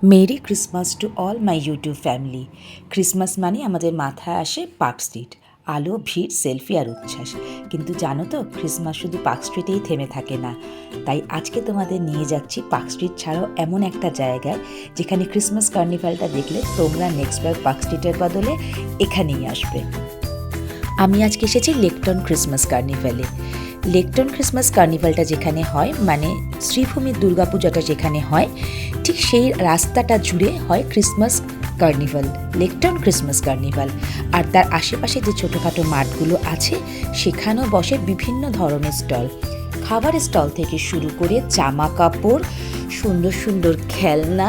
Merry Christmas to all my YouTube family. Christmas মানে আমাদের মাথায় আসে পার্ক স্ট্রিট, আলো, ভিড়, সেলফি আর উচ্ছ্বাস। কিন্তু জানো তো, ক্রিসমাস শুধু পার্ক স্ট্রিটেই থেমে থাকে না। তাই আজকে তোমাদের নিয়ে যাচ্ছি পার্ক স্ট্রিট ছাড়াও এমন একটা জায়গায় যেখানে ক্রিসমাস কার্নিভালটা দেখলে তোমরা নেক্সটবার পার্ক স্ট্রিটের বদলে এখানেই আসবে। আমি আজকে এসেছি লেকটন ক্রিসমাস কার্নিভালে। লেকটন ক্রিসমাস কার্নিভালটা যেখানে হয়, মানে শ্রীভূমির দুর্গাপূজাটা যেখানে হয়, ঠিক সেই রাস্তাটা জুড়ে হয় ক্রিসমাস কার্নিভাল, লেকটন ক্রিসমাস কার্নিভাল। আর তার আশেপাশে যে ছোটোখাটো মাঠগুলো আছে সেখানেও বসে বিভিন্ন ধরনের স্টল, খাবারের স্টল থেকে শুরু করে জামা কাপড়, সুন্দর সুন্দর খেলনা,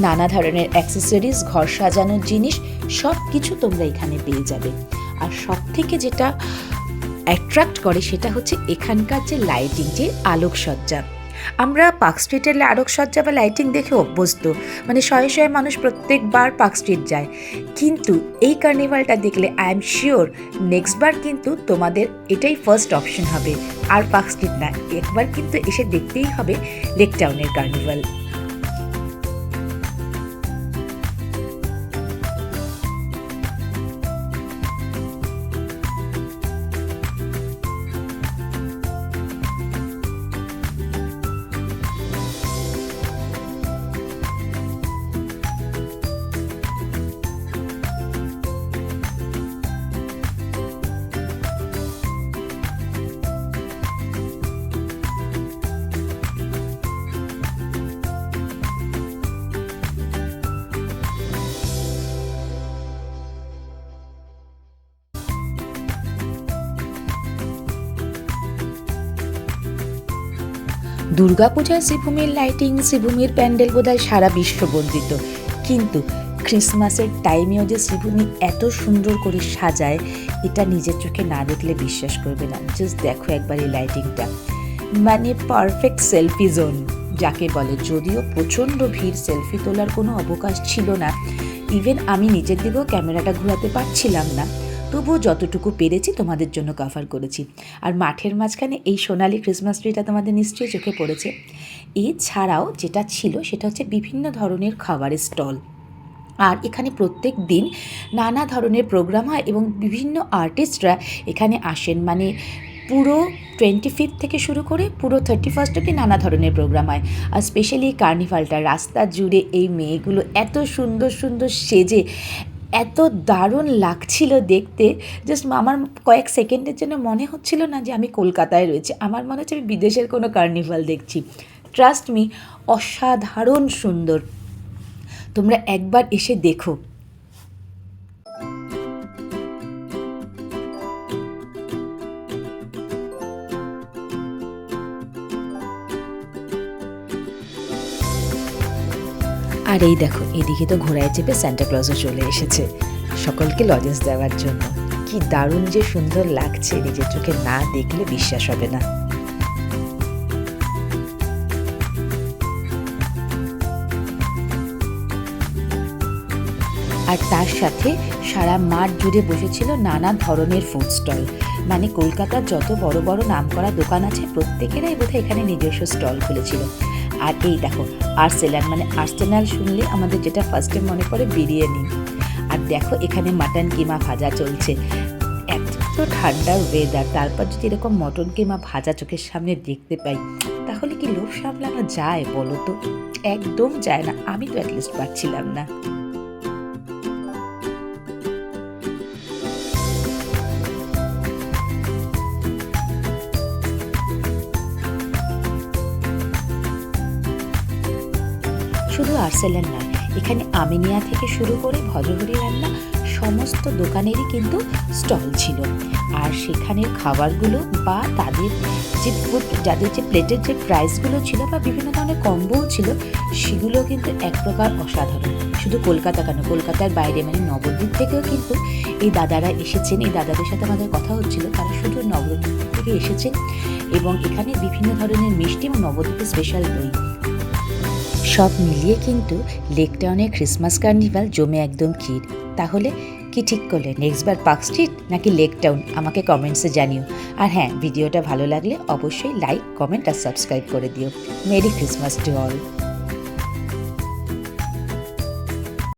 নানা ধরনের অ্যাক্সেসরিজ, ঘর সাজানোর জিনিস, সব কিছু তোমরা এখানে পেয়ে যাবে। আর সব থেকে যেটা অ্যাট্রাক্ট করে সেটা হচ্ছে এখানকার যে লাইটিং, যে আলোকসজ্জা। আমরা পার্ক স্ট্রিটের আলোকসজ্জা বা লাইটিং দেখে অভ্যস্ত, মানে শয়ে শয়ে মানুষ প্রত্যেকবার পার্ক স্ট্রিট যায়, কিন্তু এই কার্নিভালটা দেখলে আই এম শিওর নেক্সটবার কিন্তু তোমাদের এটাই ফার্স্ট অপশন হবে। আর পার্ক স্ট্রিট না, একবার কিন্তু এসে দেখতেই হবে লেকটাউনের কার্নিভাল। দুর্গাপূজায় শ্রীভূমির লাইটিং, শ্রীভূমির প্যান্ডেল বোধহয় সারা বিশ্ব বন্দিত, কিন্তু ক্রিসমাসের টাইমেও যে শ্রীভূমি এত সুন্দর করে সাজায়, এটা নিজের চোখে না দেখলে বিশ্বাস করবে না। জাস্ট দেখো একবার এই লাইটিংটা, মানে পারফেক্ট সেলফি জোন যাকে বলে। যদিও প্রচণ্ড ভিড়, সেলফি তোলার কোনো অবকাশ ছিল না, ইভেন আমি নিচের দিকেও ক্যামেরাটা ঘোরাতে পারছিলাম না, তবুও যতটুকু পেরেছি তোমাদের জন্য কভার করেছি। আর মাঠের মাঝখানে এই সোনালি ক্রিসমাস ট্রিটা তোমাদের নিশ্চয়ই চোখে পড়েছে। এছাড়াও যেটা ছিল সেটা হচ্ছে বিভিন্ন ধরনের খাবারের স্টল। আর এখানে প্রত্যেক দিন নানা ধরনের প্রোগ্রাম হয় এবং বিভিন্ন আর্টিস্টরা এখানে আসেন, মানে পুরো 25 থেকে শুরু করে পুরো 31 অবধি নানা ধরনের প্রোগ্রাম হয়। আর স্পেশালি কার্নিভালটা রাস্তা জুড়ে এই মেয়েগুলো এত সুন্দর সুন্দর সেজে এত দারুণ লাগছিল দেখতে। জাস্ট আমার কয়েক সেকেন্ডের জন্য মনে হচ্ছিল না যে আমি কলকাতায় রয়েছি, আমার মনে হচ্ছে আমি বিদেশের কোনো কার্নিভাল দেখছি। ট্রাস্ট মি, অসাধারণ সুন্দর, তোমরা একবার এসে দেখো। আর এই দেখো, এদিকে তো ঘোড়ায় চেপে সান্টা ক্লজও চলে এসেছে সকলকে লজেন্স দেওয়ার জন্য। কি দারুণ যে সুন্দর লাগছে, নিজের চোখে না দেখলে বিশ্বাস হবে না। আর তার সাথে সারা মাঠ জুড়ে বসেছিল নানা ধরনের ফুড স্টল, মানে কলকাতার যত বড় বড় নামকরা দোকান আছে প্রত্যেকেরাই বোধহয় এখানে নিজস্ব স্টল খুলেছিল। আর এই দেখো আর্সেনাল, মানে আর্সেনাল শুনলে আমাদের যেটা ফার্স্টে মনে পড়ে বিরিয়ানি। আর দেখো এখানে মাটন কিমা ভাজা চলছে। এত ঠান্ডার ওয়েদার, তারপর যদি এরকম মটন কিমা ভাজা চোখের সামনে দেখতে পাই, তাহলে কি লোভ সামলানো যায় বলো তো? একদম যায় না, আমি তো অ্যাটলিস্ট পারছিলাম না। শুধু আর্সেলান নয়, এখানে আমিনিয়া থেকে শুরু করে ভজহরি রান্না সমস্ত দোকানেরই কিন্তু স্টল ছিল। আর সেখানের খাবারগুলো বা তাদের যে যাদের যে প্লেটের যে প্রাইসগুলো ছিল বা বিভিন্ন ধরনের কম্বোও ছিল, সেগুলো কিন্তু এক প্রকার অসাধারণ। শুধু কলকাতা কেন, কলকাতার বাইরে মানে নবদ্বীপ থেকেও কিন্তু এই দাদারা এসেছেন। এই দাদাদের সাথে আমাদের কথা হচ্ছিল, তারা শুধু নবদ্বীপ থেকে এসেছেন এবং এখানে বিভিন্ন ধরনের মিষ্টি এবং নবদ্বীপের স্পেশাল দই, সব মিলিয়ে কিন্তু লেকটাউনের ক্রিসমাস কার্নিভাল জমে একদম ক্ষীর। তাহলে কি ঠিক করলে, নেক্সটবার পার্ক স্ট্রিট নাকি লেকটাউন? আমাকে কমেন্টসে জানিও। আর হ্যাঁ, ভিডিওটা ভালো লাগলে অবশ্যই লাইক, কমেন্ট আর সাবস্ক্রাইব করে দিও। Merry Christmas to all.